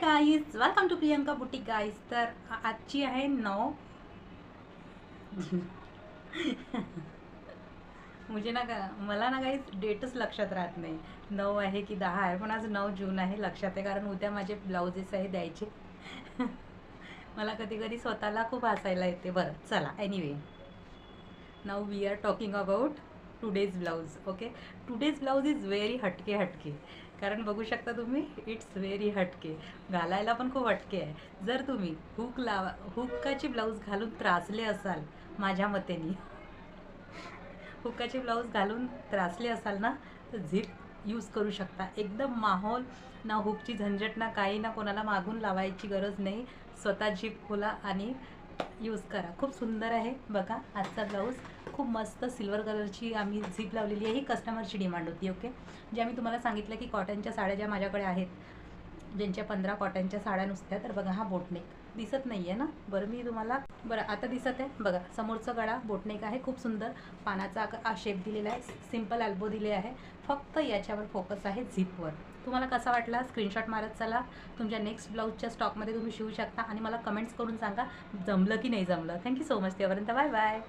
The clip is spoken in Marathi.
Guys, welcome to Priyanka boutique guys. तर आजची आहे 9 मुझे ना मला ना गाईज डेटच लक्षात राहत नाही 9 आहे की 10 आहे, पण आज 9 जून आहे लक्षात आहे, कारण उद्या माझे ब्लाउजेस आहे द्यायचे. मला कधी कधी स्वतःला खूप हसायला येते. बरं चला, anyway now we are talking about today's blouse. Okay, today's blouse is very हटके. कारण बघू शकता तुम्ही, इट्स व्हेरी हटके, घालायला पण खूप हटके आहे. जर तुम्ही हुक्काचे ब्लाऊज घालून त्रासले असाल, माझ्या मतेनी हुक्काचे ब्लाऊज घालून त्रासले असाल ना, तर झिप यूज करू शकता. एकदम माहोल, ना हुकची झंझट, ना काही, ना कोणाला मागून लावायची गरज नाही. स्वतः झिप खोला आणि यूज करा. खूप सुंदर आहे बघा आजचा ब्लाऊज. खूप मस्त सिल्वर कलरची आम्ही झिप लावलेली आहे. ही कस्टमरची डिमांड होती. ओके, जे आम्ही तुम्हाला सांगितलं की कॉटनच्या साड्या ज्या माझ्याकडे आहेत, ज्यांच्या 15 कॉटनच्या साड्या नुसत्या, तर बघा हा बोटनेक दिसत नाही आहे ना. बरं मी तुम्हाला, बरं आता दिसत आहे बघा. समोरचा गळा बोटनेक आहे, खूप सुंदर पानाचा शेप दिलेला आहे, सिंपल एल्बो दिले आहे. फक्त याच्यावर फोकस आहे झिपवर. तुम्हाला कसा वाटला स्क्रीनशॉट मारत चला. तुमच्या नेक्स्ट ब्लाऊजच्या स्टॉकमध्ये तुम्ही शिवू शकता आणि मला कमेंट्स करून सांगा जमलं की नाही जमलं. Thank you so much. त्यापर्यंत बाय बाय.